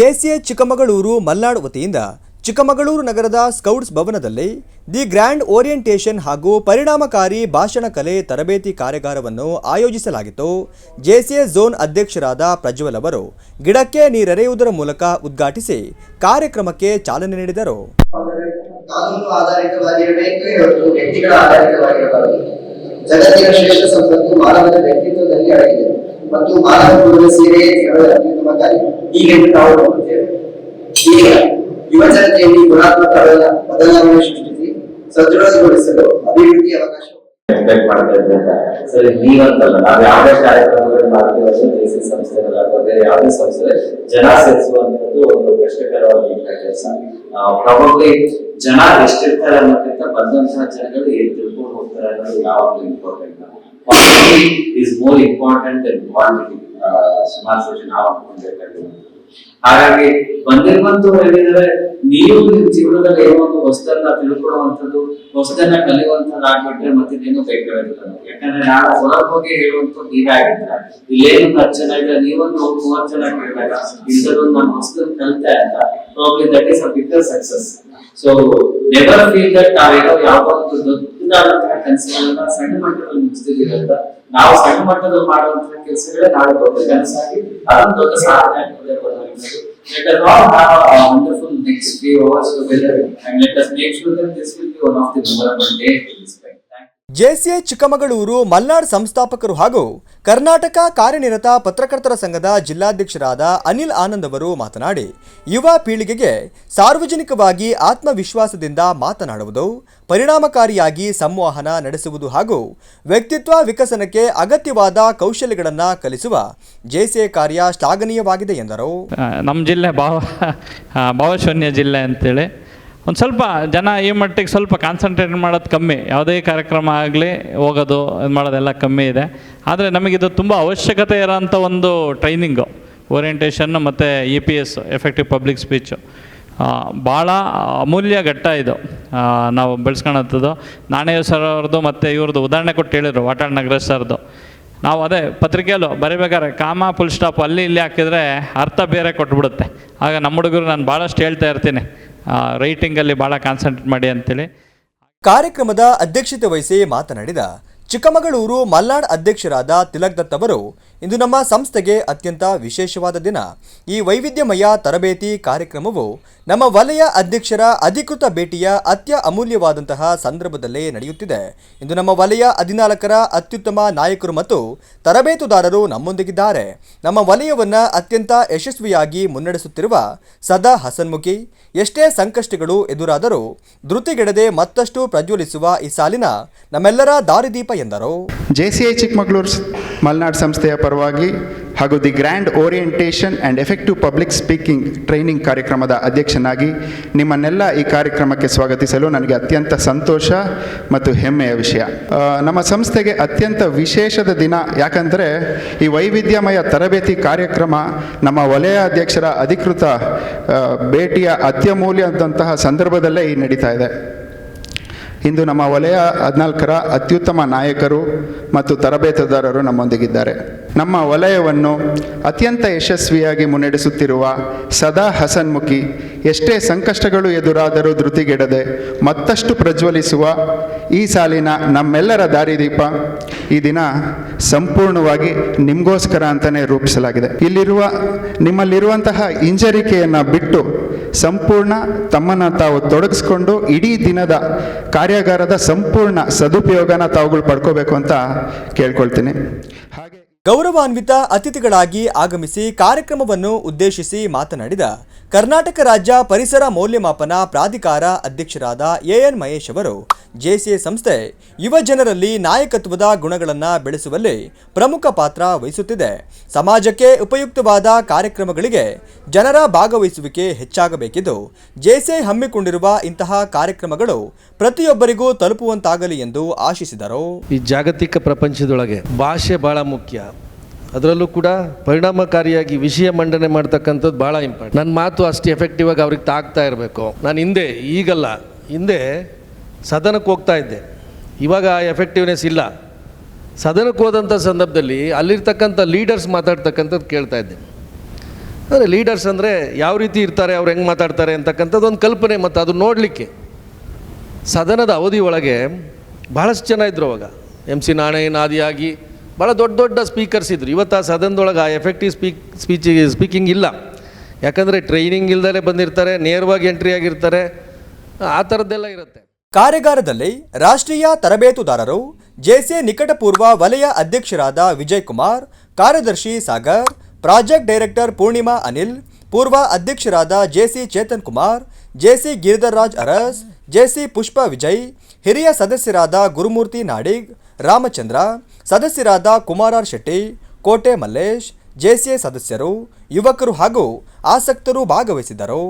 JCA Chikkamagaluru Malnad ವತಿಯಿಂದ ಚಿಕ್ಕಮಗಳೂರು ನಗರದ scouts ಭವನದಲ್ಲಿ ದಿ ಗ್ರ್ಯಾಂಡ್ ಓರಿಯೆಂಟೇಷನ್ ಹಾಗೂ ಪರಿಣಾಮಕಾರಿ ಭಾಷಣ ಕಲೆ ತರಬೇತಿ ಕಾರ್ಯಾಗಾರವನ್ನು ಆಯೋಜಿಸಲಾಗಿತ್ತು. ಜೆಸಿಎ ಝೋನ್ ಅಧ್ಯಕ್ಷರಾದ ಪ್ರಜ್ವಲ್ ಅವರು ಗಿಡಕ್ಕೆ ನೀರೆರೆಯುವುದರ ಮೂಲಕ ಉದ್ಘಾಟಿಸಿ ಕಾರ್ಯಕ್ರಮಕ್ಕೆ ಚಾಲನೆ ನೀಡಿದರು. ಕಾನೂನು ಆಧಾರಿತವಾಗಿರಬೇಕು ಮತ್ತು ವ್ಯಕ್ತಿಗಳ ಆಧಾರಿತವಾಗಿರಬಾರದು. ಜಗತ್ತಿನ ಶ್ರೇಷ್ಠ ಸಂಪತ್ತು ಮಾನವನ ವ್ಯಕ್ತಿತ್ವದಲ್ಲಿ ಅಡಗಿದೆ ಮತ್ತು ಮಾನವ ಕುಲದ ಸೇವೆ ಅತ್ಯುತ್ತಮ ಕಾರ್ಯ. ಹೀಗೆಂದು ನಾವು ನೋಡುತ್ತೇವೆ. ಈಗ ಯುವ ಜನತೆಯಲ್ಲಿ ಗುಣಾತ್ಮಕ ಬದಲಾವಣೆ ಸೃಷ್ಟಿಸಿ ಸದೃಢಗೊಳಿಸಲು ಅಭಿವೃದ್ಧಿ ಅವಕಾಶ ಎಕ್ಸ್ಪೆಕ್ಟ್ ಮಾಡ್ತಾ ಇದ್ದಂತ ಸರ್ ನೀವಂತಲ್ಲ ನಾವು ಯಾವುದೇ ಕಾರ್ಯಕ್ರಮಗಳು ಮಾಡ್ತೀವಿ ಜೆಸಿ ಸಂಸ್ಥೆಗಳ ಅಥವಾ ಬೇರೆ ಯಾವುದೇ ಸಂಸ್ಥೆ ಜನ ಸೇರಿಸುವಂತದ್ದು ಒಂದು ಕಷ್ಟಕರವಾಗಿ ಕೆಲಸ. ಪ್ರಾಬಬ್ಲಿ ಜನ ಎಷ್ಟಿರ್ತಾರೆ ಅನ್ನೋದಕ್ಕಿಂತ ಬಂದಂತಹ ಜನಗಳು ಏನ್ ತಿಳ್ಕೊಂಡು ಹೋಗ್ತಾರೆ ಅನ್ನೋದು ಯಾವಾಗಲೂ important. Quality is more important than quantity. ಸುಮಾರು ಸತಿ ನಾವು ಅನ್ಕೊಂಡಿರ್ತೀವಿ. ಹಾಗಾಗಿ ಬಂದಿರುವಂತವ್ರು ಹೇಳಿದ್ರೆ ನೀವು ನಿಮ್ ಜೀವನದಲ್ಲಿ ಏನೋ ಒಂದು ಹೊಸದನ್ನ ತಿಳ್ಕೊಳ್ಳುವಂಥದ್ದು ಹೊಸದನ್ನ ಕಲಿಯುವಂಥದ್ದು ಆಗ್ಬಿಟ್ರೆ ಮತ್ತೆ ಇನ್ನೇನು ಬೇಕಾಗಿಲ್ಲ. ಯಾಕಂದ್ರೆ ನಾನು ಹೊರಗೆ ಹೋಗಿ ಹೇಳುವಂಥದ್ದು ನೀವಾಗಿದ್ರೆ ಇಲ್ಲೇನು 10 ಜನ ಇಲ್ಲ ನೀವೊಂದು 30 ಜನ ಕೇಳಿದಾಗ ಇಂಥದ್ದೊಂದು ನಾನು ಹೊಸದನ್ನು ಕಲಿತೆ ಅಂತ probably that is a bigger success. So never feel that ನಾವೇನೋ ಯಾವ್ದೊಂದು ದೊಡ್ಡದಾದಂತಹ ಕೆಲಸಗಳನ್ನ ಸಣ್ಣ ಮಟ್ಟದಲ್ಲಿ ಮುಗಿಸ್ತಿದೀವಿ ಅಂತ. ನಾವು ಸಣ್ಣ ಮಟ್ಟದಲ್ಲಿ ಮಾಡುವಂತಹ ಕೆಲಸಗಳೇ ನಾಳೆ ದೊಡ್ಡ ಕನಸಾಗಿ ಅದೊಂದು ದೊಡ್ಡ ಸಾಧನೆ ಆಗ್ತದೆ. Let us all have a wonderful next few hours together and let us make sure that this will be one of the memorable days to respect. JCA Chikkamagaluru Malnad ಸಂಸ್ಥಾಪಕರು ಹಾಗೂ ಕರ್ನಾಟಕ ಕಾರ್ಯನಿರತ ಪತ್ರಕರ್ತರ ಸಂಘದ ಜಿಲ್ಲಾಧ್ಯಕ್ಷರಾದ ಅನಿಲ್ ಆನಂದ್ ಅವರು ಮಾತನಾಡಿ, ಯುವ ಪೀಳಿಗೆಗೆ ಸಾರ್ವಜನಿಕವಾಗಿ ಆತ್ಮವಿಶ್ವಾಸದಿಂದ ಮಾತನಾಡುವುದು, ಪರಿಣಾಮಕಾರಿಯಾಗಿ ಸಂವಹನ ನಡೆಸುವುದು ಹಾಗೂ ವ್ಯಕ್ತಿತ್ವ ವಿಕಸನಕ್ಕೆ ಅಗತ್ಯವಾದ ಕೌಶಲ್ಯಗಳನ್ನು ಕಲಿಸುವ ಜೆಸಿಎ ಕಾರ್ಯ ಶ್ಲಾಘನೀಯವಾಗಿದೆ ಎಂದರು. ನಮ್ಮ ಜಿಲ್ಲೆ ಭಾವಶೂನ್ಯ ಜಿಲ್ಲೆ ಅಂತೇಳಿ ಒಂದು ಸ್ವಲ್ಪ ಜನ ಈ ಮಟ್ಟಿಗೆ ಸ್ವಲ್ಪ ಕಾನ್ಸಂಟ್ರೇಟ್ ಮಾಡೋದು ಕಮ್ಮಿ. ಯಾವುದೇ ಕಾರ್ಯಕ್ರಮ ಆಗಲಿ ಹೋಗೋದು ಇದು ಮಾಡೋದೆಲ್ಲ ಕಮ್ಮಿ ಇದೆ. ಆದರೆ ನಮಗಿದು ತುಂಬ ಅವಶ್ಯಕತೆ ಇರೋಂಥ ಒಂದು ಟ್ರೈನಿಂಗು, ಓರಿಯೆಂಟೇಷನ್ನು ಮತ್ತು EPS ಎಫೆಕ್ಟಿವ್ ಪಬ್ಲಿಕ್ ಸ್ಪೀಚು ಭಾಳ ಅಮೂಲ್ಯ ಘಟ್ಟ ಇದು ನಾವು ಬೆಳೆಸ್ಕೊಳತ್ತದು. ನಾಣಯ್ಯ ಸರ್ ಅವ್ರದ್ದು ಮತ್ತು ಇವ್ರದ್ದು ಉದಾಹರಣೆ ಕೊಟ್ಟು ಹೇಳಿದರು, ವಾಟಾಳ್ ನಗರೇಶ್ ಸರ್ದು. ನಾವು ಅದೇ ಪತ್ರಿಕೆಯಲ್ಲೂ ಬರೀಬೇಕಾದ್ರೆ ಕಾಮ ಫುಲ್ ಸ್ಟಾಪ್ ಅಲ್ಲಿ ಇಲ್ಲಿ ಹಾಕಿದರೆ ಅರ್ಥ ಬೇರೆ ಕೊಟ್ಬಿಡುತ್ತೆ. ಆಗ ನಮ್ಮ ಹುಡುಗರು ನಾನು ಭಾಳಷ್ಟು ಹೇಳ್ತಾ ಇರ್ತೀನಿ, ರೈಟಿಂಗಲ್ಲಿ ಭಾಳ ಕಾನ್ಸಂಟ್ರೇಟ್ ಮಾಡಿ ಅಂತೇಳಿ. ಕಾರ್ಯಕ್ರಮದ ಅಧ್ಯಕ್ಷತೆ ವಹಿಸಿ ಮಾತನಾಡಿದ ಚಿಕ್ಕಮಗಳೂರು ಮಲ್ನಾಡ್ ಅಧ್ಯಕ್ಷರಾದ ತಿಲಕ್ ದತ್ ಅವರು, ಇಂದು ನಮ್ಮ ಸಂಸ್ಥೆಗೆ ಅತ್ಯಂತ ವಿಶೇಷವಾದ ದಿನ. ಈ ವೈವಿಧ್ಯಮಯ ತರಬೇತಿ ಕಾರ್ಯಕ್ರಮವು ನಮ್ಮ ವಲಯ ಅಧ್ಯಕ್ಷರ ಅಧಿಕೃತ ಭೇಟಿಯ ಅಮೂಲ್ಯವಾದಂತಹ ಸಂದರ್ಭದಲ್ಲೇ ನಡೆಯುತ್ತಿದೆ. ಇಂದು ನಮ್ಮ ವಲಯ 14ರ ಅತ್ಯುತ್ತಮ ನಾಯಕರು ಮತ್ತು ತರಬೇತುದಾರರು ನಮ್ಮೊಂದಿಗಿದ್ದಾರೆ. ನಮ್ಮ ವಲಯವನ್ನು ಅತ್ಯಂತ ಯಶಸ್ವಿಯಾಗಿ ಮುನ್ನಡೆಸುತ್ತಿರುವ ಸದಾ ಹಸನ್ಮುಖಿ, ಎಷ್ಟೇ ಸಂಕಷ್ಟಗಳು ಎದುರಾದರೂ ಧೃತಿಗೆಡದೆ ಮತ್ತಷ್ಟು ಪ್ರಜ್ವಲಿಸುವ ಈ ಸಾಲಿನ ನಮ್ಮೆಲ್ಲರ ದಾರಿದೀಪ ಎಂದರು. ಜೆಸಿಎ ಚಿಕ್ಕಮಗಳೂರು ಮಲ್ನಾಡ್ ಸಂಸ್ಥೆಯ ಪರವಾಗಿ ಹಾಗೂ the grand orientation and effective public speaking training ಕಾರ್ಯಕ್ರಮದ ಅಧ್ಯಕ್ಷನಾಗಿ ನಿಮ್ಮನ್ನೆಲ್ಲ ಈ ಕಾರ್ಯಕ್ರಮಕ್ಕೆ ಸ್ವಾಗತಿಸಲು ನನಗೆ ಅತ್ಯಂತ ಸಂತೋಷ ಮತ್ತು ಹೆಮ್ಮೆಯ ವಿಷಯ. ನಮ್ಮ ಸಂಸ್ಥೆಗೆ ಅತ್ಯಂತ ವಿಶೇಷದ ದಿನ. ಯಾಕಂದರೆ ಈ ವೈವಿಧ್ಯಮಯ ತರಬೇತಿ ಕಾರ್ಯಕ್ರಮ ನಮ್ಮ ವಲಯ ಅಧ್ಯಕ್ಷರ ಅಧಿಕೃತ ಭೇಟಿಯ ಅತ್ಯಮೂಲ್ಯದಂತಹ ಸಂದರ್ಭದಲ್ಲೇ ಈ ನಡೀತಾ ಇದೆ. ಇಂದು ನಮ್ಮ ವಲಯ 14ರ ಅತ್ಯುತ್ತಮ ನಾಯಕರು ಮತ್ತು ತರಬೇತುದಾರರು ನಮ್ಮೊಂದಿಗಿದ್ದಾರೆ. ನಮ್ಮ ವಲಯವನ್ನು ಅತ್ಯಂತ ಯಶಸ್ವಿಯಾಗಿ ಮುನ್ನಡೆಸುತ್ತಿರುವ ಸದಾ ಹಸನ್ಮುಖಿ, ಎಷ್ಟೇ ಸಂಕಷ್ಟಗಳು ಎದುರಾದರೂ ಧೃತಿಗೆಡದೆ ಮತ್ತಷ್ಟು ಪ್ರಜ್ವಲಿಸುವ ಈ ಸಾಲಿನ ನಮ್ಮೆಲ್ಲರ ದಾರಿದೀಪ ಈ ದಿನ ಸಂಪೂರ್ಣವಾಗಿ ನಿಮಗೋಸ್ಕರ ಅಂತಲೇ ರೂಪಿಸಲಾಗಿದೆ. ನಿಮ್ಮಲ್ಲಿರುವಂತಹ ಹಿಂಜರಿಕೆಯನ್ನು ಬಿಟ್ಟು ಸಂಪೂರ್ಣ ತಮ್ಮನ್ನು ತಾವು ತೊಡಗಿಸ್ಕೊಂಡು ಇಡೀ ದಿನದ ಕಾರ್ಯಾಗಾರದ ಸಂಪೂರ್ಣ ಸದುಪಯೋಗನ ತಾವುಗಳು ಪಡ್ಕೋಬೇಕು ಅಂತ ಕೇಳ್ಕೊಳ್ತೀನಿ. ಹಾಗೆ ಗೌರವಾನ್ವಿತ ಅತಿಥಿಗಳಾಗಿ ಆಗಮಿಸಿ ಕಾರ್ಯಕ್ರಮವನ್ನು ಉದ್ದೇಶಿಸಿ ಮಾತನಾಡಿದ ಕರ್ನಾಟಕ ರಾಜ್ಯ ಪರಿಸರ ಮೌಲ್ಯಮಾಪನ ಪ್ರಾಧಿಕಾರ ಅಧ್ಯಕ್ಷರಾದ AN ಮಹೇಶ್ ಅವರು, ಜೆಸಿಎ ಸಂಸ್ಥೆ ಯುವ ಜನರಲ್ಲಿ ನಾಯಕತ್ವದ ಗುಣಗಳನ್ನು ಬೆಳೆಸುವಲ್ಲಿ ಪ್ರಮುಖ ಪಾತ್ರ ವಹಿಸುತ್ತಿದೆ. ಸಮಾಜಕ್ಕೆ ಉಪಯುಕ್ತವಾದ ಕಾರ್ಯಕ್ರಮಗಳಿಗೆ ಜನರ ಭಾಗವಹಿಸುವಿಕೆ ಹೆಚ್ಚಾಗಬೇಕಿದ್ದು, ಜೆಸಿಎ ಹಮ್ಮಿಕೊಂಡಿರುವ ಇಂತಹ ಕಾರ್ಯಕ್ರಮಗಳು ಪ್ರತಿಯೊಬ್ಬರಿಗೂ ತಲುಪುವಂತಾಗಲಿ ಎಂದು ಆಶಿಸಿದರು. ಈ ಜಾಗತಿಕ ಪ್ರಪಂಚದೊಳಗೆ ಭಾಷೆ ಬಹಳ ಮುಖ್ಯ. ಅದರಲ್ಲೂ ಕೂಡ ಪರಿಣಾಮಕಾರಿಯಾಗಿ ವಿಷಯ ಮಂಡನೆ ಮಾಡ್ತಕ್ಕಂಥದ್ದು ಭಾಳ ಇಂಪಾರ್ಟೆಂಟ್. ನನ್ನ ಮಾತು ಅಷ್ಟು ಎಫೆಕ್ಟಿವ್ ಆಗಿ ಅವ್ರಿಗೆ ತಾಗ್ತಾ ಇರಬೇಕು. ನಾನು ಹಿಂದೆ ಸದನಕ್ಕೆ ಹೋಗ್ತಾ ಇದ್ದೆ, ಇವಾಗ ಎಫೆಕ್ಟಿವ್ನೆಸ್ ಇಲ್ಲ. ಸದನಕ್ಕೆ ಹೋದಂಥ ಸಂದರ್ಭದಲ್ಲಿ ಅಲ್ಲಿರ್ತಕ್ಕಂಥ ಲೀಡರ್ಸ್ ಮಾತಾಡ್ತಕ್ಕಂಥದ್ದು ಕೇಳ್ತಾ ಇದ್ದೆ. ಅಂದರೆ ಲೀಡರ್ಸ್ ಅಂದರೆ ಯಾವ ರೀತಿ ಇರ್ತಾರೆ, ಅವ್ರು ಹೆಂಗೆ ಮಾತಾಡ್ತಾರೆ ಅಂತಕ್ಕಂಥದ್ದು ಒಂದು ಕಲ್ಪನೆ, ಮತ್ತು ಅದು ನೋಡಲಿಕ್ಕೆ ಸದನದ ಅವಧಿ ಒಳಗೆ ಭಾಳಷ್ಟು ಜನ ಇದ್ದರು ಅವಾಗ. MC ನಾಣಯ್ಯನ್ ಆದಿಯಾಗಿ ಭಾಳ ದೊಡ್ಡ ದೊಡ್ಡ ಸ್ಪೀಕರ್ಸ್ ಇದ್ದರು. ಇವತ್ತು ಆ ಸದನದೊಳಗೆ ಆ ಎಫೆಕ್ಟಿವ್ ಸ್ಪೀಕಿಂಗ್ ಇಲ್ಲ, ಯಾಕಂದರೆ ಟ್ರೈನಿಂಗ್ ಇಲ್ದಲೇ ಬಂದಿರ್ತಾರೆ, ನೇರವಾಗಿ ಎಂಟ್ರಿ ಆಗಿರ್ತಾರೆ, ಆ ಥರದ್ದೆಲ್ಲ ಇರುತ್ತೆ. ಕಾರ್ಯಾಗಾರದಲ್ಲಿ ರಾಷ್ಟ್ರೀಯ ತರಬೇತುದಾರರು ಜೆಸಿಎ ನಿಕಟಪೂರ್ವ ವಲಯ ಅಧ್ಯಕ್ಷರಾದ ವಿಜಯ್ ಕುಮಾರ್, ಕಾರ್ಯದರ್ಶಿ ಸಾಗರ್, ಪ್ರಾಜೆಕ್ಟ್ ಡೈರೆಕ್ಟರ್ ಪೂರ್ಣಿಮಾ ಅನಿಲ್, ಪೂರ್ವ ಅಧ್ಯಕ್ಷರಾದ JC Chetan Kumar, JC Giridhar Raj Aras, JC Pushpa Vijay, ಹಿರಿಯ ಸದಸ್ಯರಾದ ಗುರುಮೂರ್ತಿ ನಾಡಿಗ್, ರಾಮಚಂದ್ರ, ಸದಸ್ಯರಾದ ಕುಮಾರ್ ಶೆಟ್ಟಿ, ಕೋಟೆ ಮಲ್ಲೇಶ್, ಜೆಸಿಎ ಸದಸ್ಯರು, ಯುವಕರು ಹಾಗೂ ಆಸಕ್ತರು ಭಾಗವಹಿಸಿದ್ದರು.